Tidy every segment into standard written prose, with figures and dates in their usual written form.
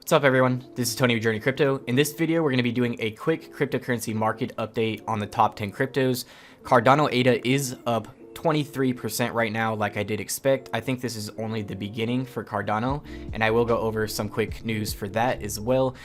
What's up everyone, this is Tony with JRNYcrypto. In this video we're going to be doing a quick cryptocurrency market update on the top 10 cryptos. Cardano ADA is up 23% right now, like I did expect. I think this is only the beginning for Cardano, and I will go over some quick news for that as well.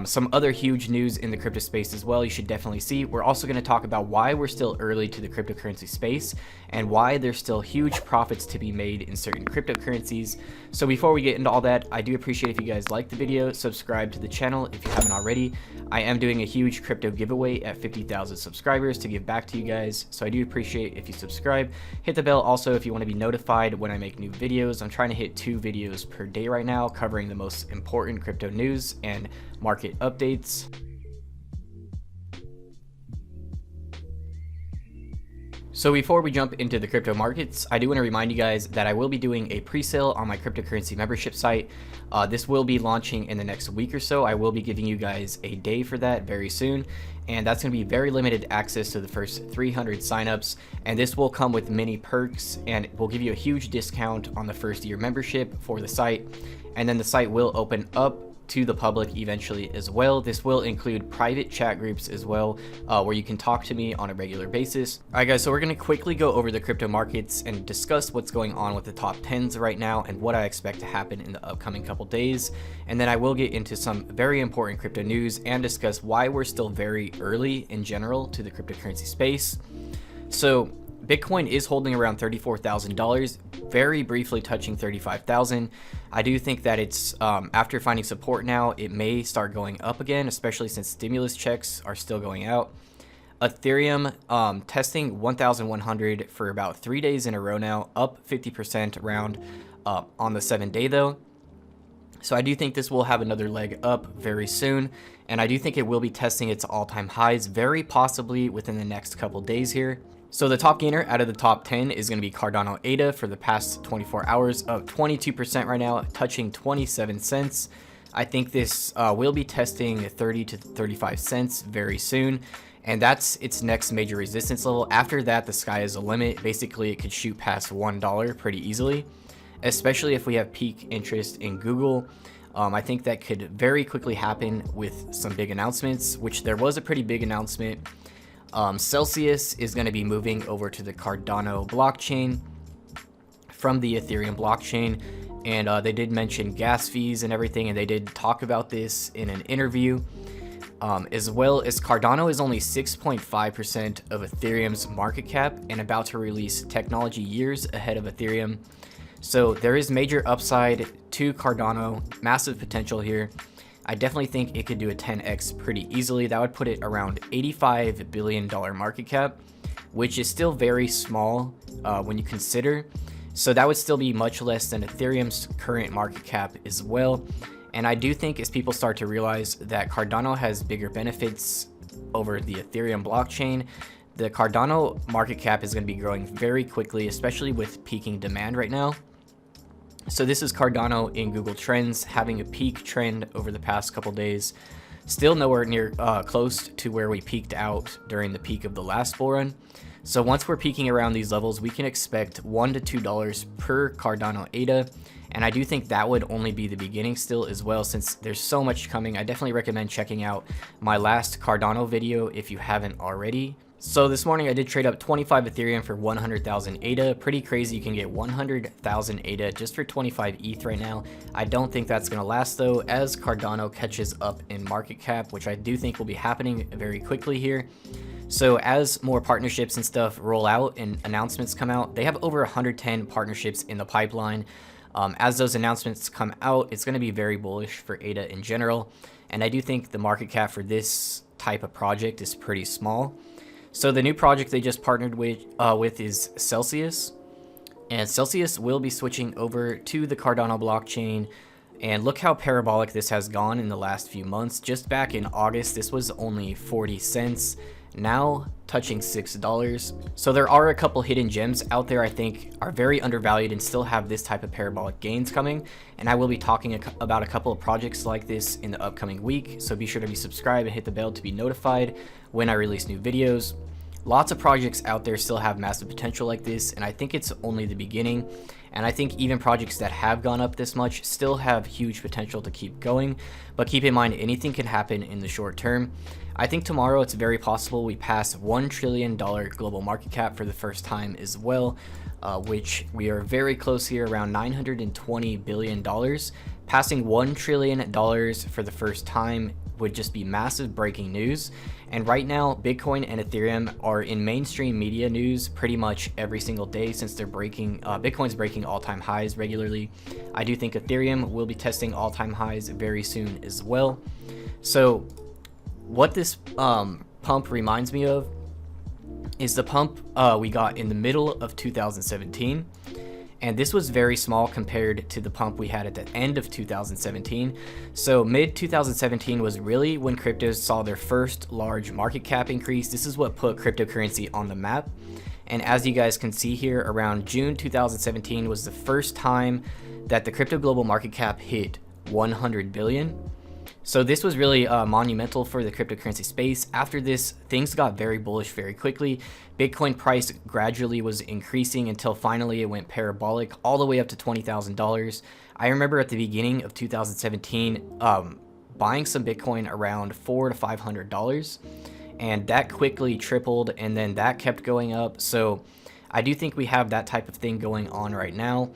Some other huge news in the crypto space as well you should definitely see. We're also going to talk about why we're still early to the cryptocurrency space and why there's still huge profits to be made in certain cryptocurrencies. So before we get into all that, I do appreciate if you guys like the video, subscribe to the channel if you haven't already. I am doing a huge crypto giveaway at 50,000 subscribers to give back to you guys, so I do appreciate if you subscribe. Hit the bell also if you want to be notified when I make new videos. I'm trying to hit 2 videos per day right now, covering the most important crypto news and market updates. So before we jump into the crypto markets, I do want to remind you guys that I will be doing a pre-sale on my cryptocurrency membership site. This will be launching in the next week or so. I will be giving you guys a day for that very soon, and that's going to be very limited access to the first 300 signups, and this will come with many perks, and we'll give you a huge discount on the first year membership for the site, and then the site will open up to the public eventually as well. This will include private chat groups as well, where you can talk to me on a regular basis. All right guys, so we're going to quickly go over the crypto markets and discuss what's going on with the top 10s right now and what I expect to happen in the upcoming couple days. And then I will get into some very important crypto news and discuss why we're still very early in general to the cryptocurrency space. So Bitcoin is holding around $34,000, very briefly touching 35,000. I do think that it's after finding support now, it may start going up again, especially since stimulus checks are still going out. Ethereum testing 1,100 for about 3 days in a row now, up 50% around on the 7-day though. So I do think this will have another leg up very soon, and I do think it will be testing its all-time highs very possibly within the next couple days here. So the top gainer out of the top 10 is going to be Cardano ADA for the past 24 hours, up 22% right now, touching 27 cents. I think this will be testing 30 to 35 cents very soon, and that's its next major resistance level. After that, the sky is the limit. Basically, it could shoot past $1 pretty easily, especially if we have peak interest in Google. I think that could very quickly happen with some big announcements, which there was a pretty big announcement. Celsius is going to be moving over to the Cardano blockchain from the Ethereum blockchain, and they did mention gas fees and everything, and they did talk about this in an interview. As well as Cardano is only 6.5% of Ethereum's market cap and about to release technology years ahead of Ethereum. So there is major upside to Cardano, massive potential here. I definitely think it could do a 10x pretty easily. That would put it around $85 billion market cap, which is still very small when you consider. So that would still be much less than Ethereum's current market cap as well. And I do think as people start to realize that Cardano has bigger benefits over the Ethereum blockchain, the Cardano market cap is going to be growing very quickly, especially with peaking demand right now. So this is Cardano in Google Trends, having a peak trend over the past couple days. Still nowhere near close to where we peaked out during the peak of the last bull run. So once we're peaking around these levels, we can expect $1 to $2 per Cardano ADA. And I do think that would only be the beginning still as well, since there's so much coming. I definitely recommend checking out my last Cardano video if you haven't already. So this morning I did trade up 25 Ethereum for 100,000 ADA. Pretty crazy, you can get 100,000 ADA just for 25 ETH right now. I don't think that's going to last though, as Cardano catches up in market cap, which I do think will be happening very quickly here. So as more partnerships and stuff roll out and announcements come out, they have over 110 partnerships in the pipeline. As those announcements come out, it's going to be very bullish for ADA in general. And I do think the market cap for this type of project is pretty small. So the new project they just partnered with is Celsius, and Celsius will be switching over to the Cardano blockchain. And look how parabolic this has gone in the last few months. Just back in August, this was only 40 cents, now touching $6. So there are a couple hidden gems out there I think are very undervalued and still have this type of parabolic gains coming. And I will be talking about a couple of projects like this in the upcoming week. So be sure to be subscribed and hit the bell to be notified when I release new videos. Lots of projects out there still have massive potential like this, and I think it's only the beginning. And I think even projects that have gone up this much still have huge potential to keep going, but keep in mind anything can happen in the short term. I think tomorrow it's very possible we pass $1 trillion global market cap for the first time as well, which we are very close here, around $920 billion. Passing $1 trillion for the first time would just be massive breaking news. And right now, Bitcoin and Ethereum are in mainstream media news pretty much every single day since they're Bitcoin's breaking all-time highs regularly. I do think Ethereum will be testing all-time highs very soon as well. So what this pump reminds me of is the pump we got in the middle of 2017. And this was very small compared to the pump we had at the end of 2017. So mid 2017 was really when cryptos saw their first large market cap increase. This is what put cryptocurrency on the map. And as you guys can see here, around June 2017 was the first time that the crypto global market cap hit 100 billion. So this was really monumental for the cryptocurrency space. After this, things got very bullish very quickly. Bitcoin price gradually was increasing until finally it went parabolic all the way up to $20,000. I remember at the beginning of 2017 buying some Bitcoin around $400 to $500, and that quickly tripled, and then that kept going up. So I do think we have that type of thing going on right now.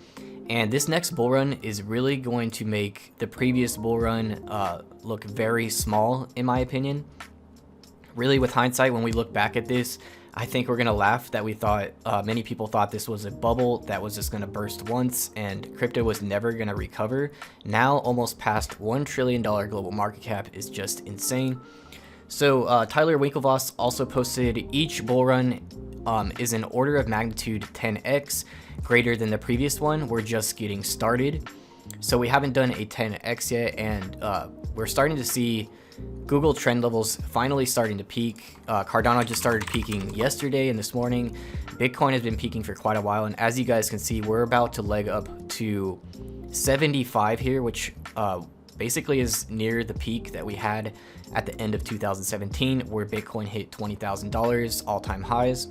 And this next bull run is really going to make the previous bull run look very small, in my opinion. Really, with hindsight, when we look back at this, I think we're going to laugh that we thought, many people thought this was a bubble that was just going to burst once and crypto was never going to recover. Now, almost past $1 trillion global market cap is just insane. So Tyler Winklevoss also posted each bull run is an order of magnitude 10x greater than the previous one. We're just getting started. So we haven't done a 10x yet, and we're starting to see Google trend levels finally starting to peak. Cardano just started peaking yesterday and this morning. Bitcoin has been peaking for quite a while, and as you guys can see, we're about to leg up to 75 here, which basically is near the peak that we had at the end of 2017, where Bitcoin hit $20,000 all-time highs.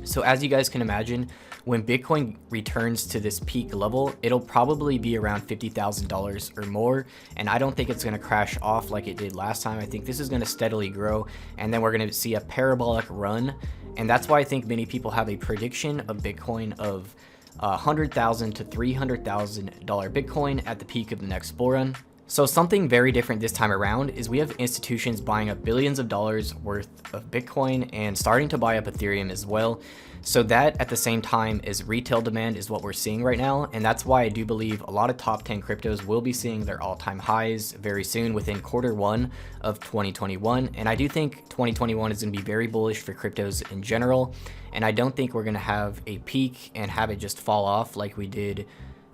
So as you guys can imagine, when Bitcoin returns to this peak level, it'll probably be around $50,000 or more, and I don't think it's going to crash off like it did last time. I think this is going to steadily grow, and then we're going to see a parabolic run, and that's why I think many people have a prediction of Bitcoin of $100,000 to $300,000 Bitcoin at the peak of the next bull run. So something very different this time around is we have institutions buying up billions of dollars worth of Bitcoin and starting to buy up Ethereum as well. So that at the same time as retail demand is what we're seeing right now. And that's why I do believe a lot of top 10 cryptos will be seeing their all-time highs very soon within Q1 of 2021. And I do think 2021 is going to be very bullish for cryptos in general. And I don't think we're going to have a peak and have it just fall off like we did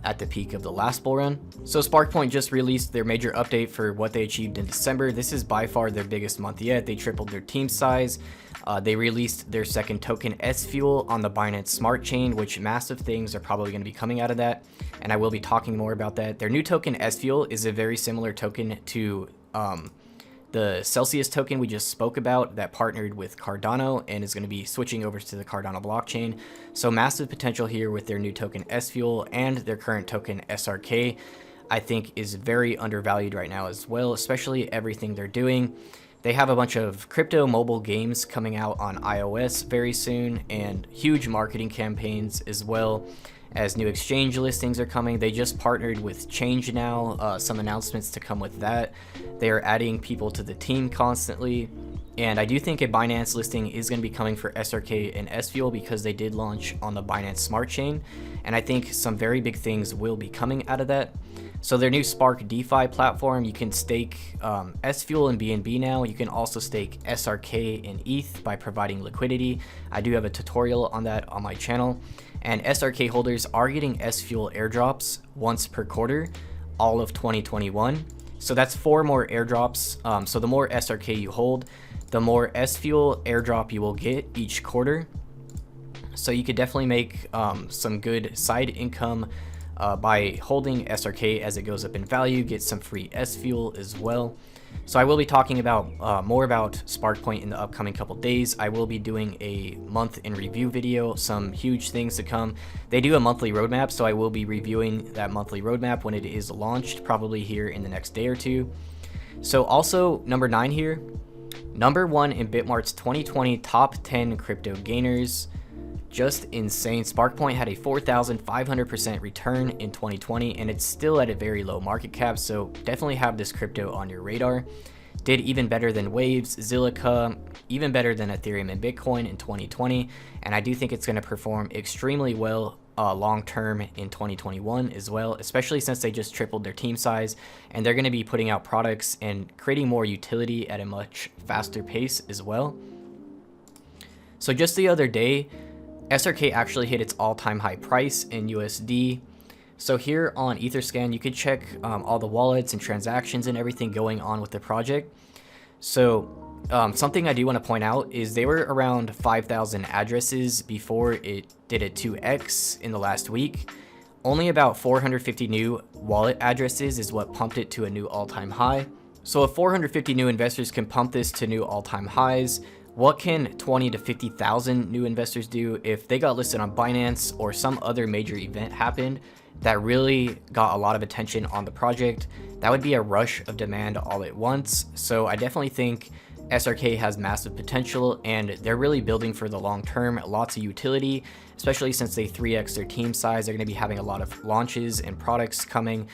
at the peak of the last bull run. So SparkPoint just released their major update for what they achieved in December. This is by far their biggest month yet. They tripled their team size. They released their second token, S-Fuel, on the Binance Smart Chain, which massive things are probably going to be coming out of that, and I will be talking more about that. Their new token, S-Fuel, is a very similar token to the Celsius token we just spoke about that partnered with Cardano and is going to be switching over to the Cardano blockchain. So massive potential here with their new token S-Fuel, and their current token SRK I think is very undervalued right now as well, especially everything they're doing. They have a bunch of crypto mobile games coming out on iOS very soon, and huge marketing campaigns as well as new exchange listings are coming. They just partnered with Change Now, some announcements to come with that. They are adding people to the team constantly, and I do think a Binance listing is going to be coming for SRK and S-Fuel because they did launch on the Binance Smart Chain, and I think some very big things will be coming out of that. So their new Spark DeFi platform, you can stake S-Fuel and BNB now. You can also stake SRK in ETH by providing liquidity. I do have a tutorial on that on my channel. And SRK holders are getting S-Fuel airdrops once per quarter, all of 2021. So that's 4 more airdrops. So the more SRK you hold, the more S-Fuel airdrop you will get each quarter. So you could definitely make some good side income by holding SRK as it goes up in value, get some free S fuel as well. So I will be talking about more about SparkPoint in the upcoming couple days. I will be doing a month in review video, some huge things to come. They do a monthly roadmap, so I will be reviewing that monthly roadmap when it is launched, probably here in the next day or two. So also number 9 here, number 1 in Bitmart's 2020 top 10 crypto gainers. Just insane. SparkPoint had a 4,500% return in 2020, and it's still at a very low market cap, so definitely have this crypto on your radar. Did even better than Waves, Zilliqa, even better than Ethereum and Bitcoin in 2020, and I do think it's going to perform extremely well long term in 2021 as well, especially since they just tripled their team size, and they're going to be putting out products and creating more utility at a much faster pace as well. So just the other day, SRK actually hit its all-time high price in USD. So here on Etherscan, you can check all the wallets and transactions and everything going on with the project. So something I do want to point out is they were around 5,000 addresses before it did a 2x in the last week. Only about 450 new wallet addresses is what pumped it to a new all-time high. So if 450 new investors can pump this to new all-time highs, what can 20 to 50,000 new investors do if they got listed on Binance or some other major event happened that really got a lot of attention on the project? That would be a rush of demand all at once. So I definitely think SRK has massive potential, and they're really building for the long term. Lots of utility, especially since they 3x their team size. They're going to be having a lot of launches and products coming.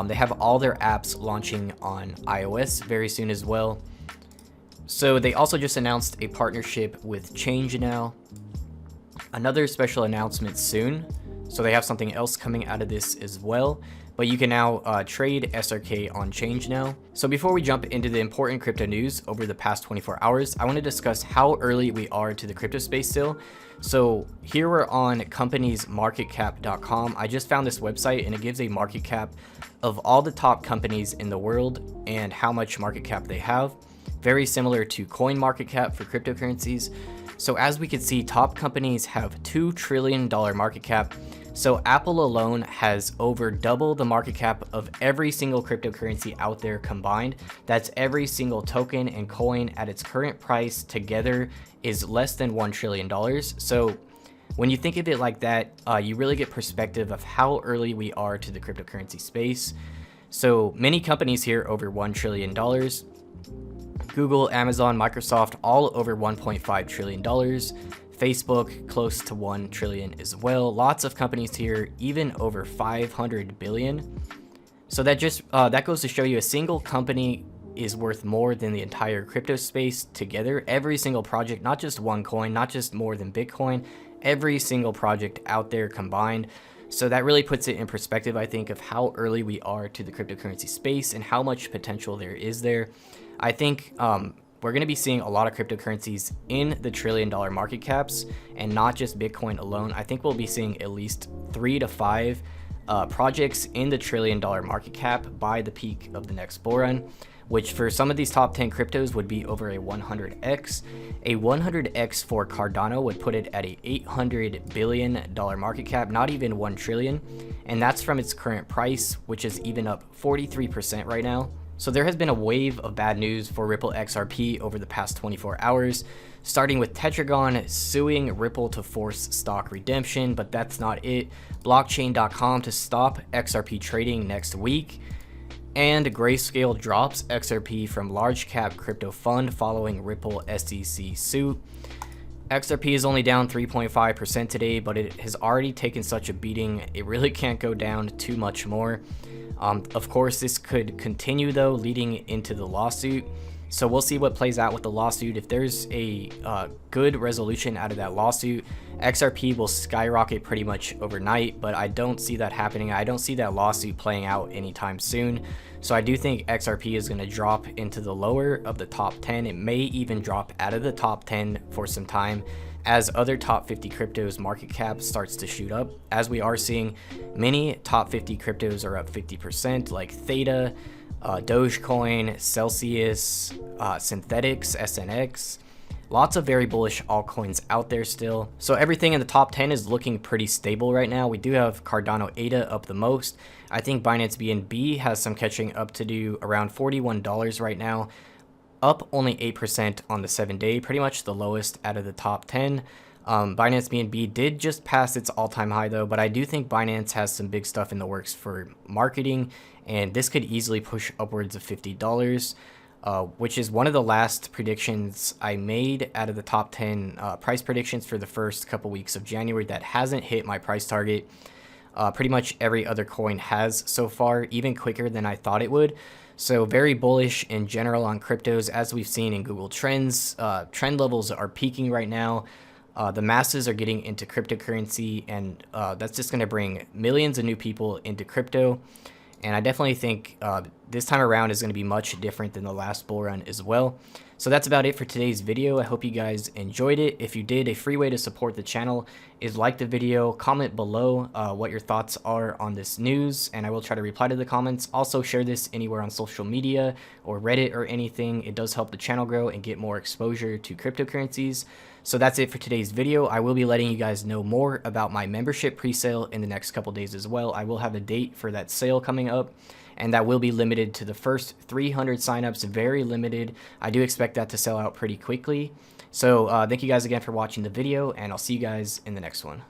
They have all their apps launching on iOS very soon as well. So they also just announced a partnership with ChangeNow. Another special announcement soon. So they have something else coming out of this as well. But you can now trade SRK on ChangeNow. So before we jump into the important crypto news over the past 24 hours, I want to discuss how early we are to the crypto space still. So here we're on companiesmarketcap.com. I just found this website and it gives a market cap of all the top companies in the world and how much market cap they have. Very similar to CoinMarketCap for cryptocurrencies. So as we can see, top companies have $2 trillion market cap. So Apple alone has over double the market cap of every single cryptocurrency out there combined. That's every single token and coin at its current price together is less than $1 trillion. So when you think of it like that, you really get perspective of how early we are to the cryptocurrency space. So many companies here over $1 trillion. Google, Amazon, Microsoft, all over $1.5 trillion. Facebook, close to $1 trillion as well. Lots of companies here, even over 500 billion. So that just that goes to show you a single company is worth more than the entire crypto space together. Every single project, not just one coin, not just more than Bitcoin, every single project out there combined. So that really puts it in perspective, I think, of how early we are to the cryptocurrency space and how much potential there is there. I think we're going to be seeing a lot of cryptocurrencies in the $1 trillion market caps and not just Bitcoin alone. I think we'll be seeing at least 3 to 5 projects in the $1 trillion market cap by the peak of the next bull run, which for some of these top 10 cryptos would be over a 100x. A 100x for Cardano would put it at a $800 billion market cap, not even 1 trillion. And that's from its current price, which is even up 43% right now. So there has been a wave of bad news for Ripple XRP over the past 24 hours, starting with Tetragon suing Ripple to force stock redemption, but that's not it. Blockchain.com to stop XRP trading next week. And Grayscale drops XRP from large cap crypto fund following Ripple SEC suit. XRP is only down 3.5% today, but it has already taken such a beating, it really can't go down too much more. Of course, this could continue though, leading into the lawsuit. So we'll see what plays out with the lawsuit. If there's a good resolution out of that lawsuit, XRP will skyrocket pretty much overnight, but I don't see that happening. I don't see that lawsuit playing out anytime soon. So I do think XRP is going to drop into the lower of the top 10. It may even drop out of the top 10 for some time as other top 50 cryptos market cap starts to shoot up. As we are seeing, many top 50 cryptos are up 50%, like Theta, Dogecoin, Celsius, Synthetics, SNX. Lots of very bullish altcoins out there still. So everything in the top 10 is looking pretty stable right now. We do have Cardano ADA up the most. I think Binance BNB has some catching up to do, around $41 right now. Up only 8% on the 7-day, pretty much the lowest out of the top 10. Binance BNB did just pass its all-time high though, but I do think Binance has some big stuff in the works for marketing, and this could easily push upwards of $50. Which is one of the last predictions I made out of the top 10 price predictions for the first couple weeks of January that hasn't hit my price target. Pretty much every other coin has so far, even quicker than I thought it would. So very bullish in general on cryptos, as we've seen in Google Trends. Trend levels are peaking right now. The masses are getting into cryptocurrency, and that's just going to bring millions of new people into crypto. And I definitely think this time around is going to be much different than the last bull run as well. So that's about it for today's video. I hope you guys enjoyed it. If you did, a free way to support the channel is like the video, comment below what your thoughts are on this news, and I will try to reply to the comments. Also share this anywhere on social media or Reddit or anything. It does help the channel grow and get more exposure to cryptocurrencies. So that's it for today's video. I will be letting you guys know more about my membership pre-sale in the next couple days as well. I will have a date for that sale coming up, and that will be limited to the first 300 signups, very limited. I do expect that to sell out pretty quickly. So thank you guys again for watching the video, and I'll see you guys in the next one.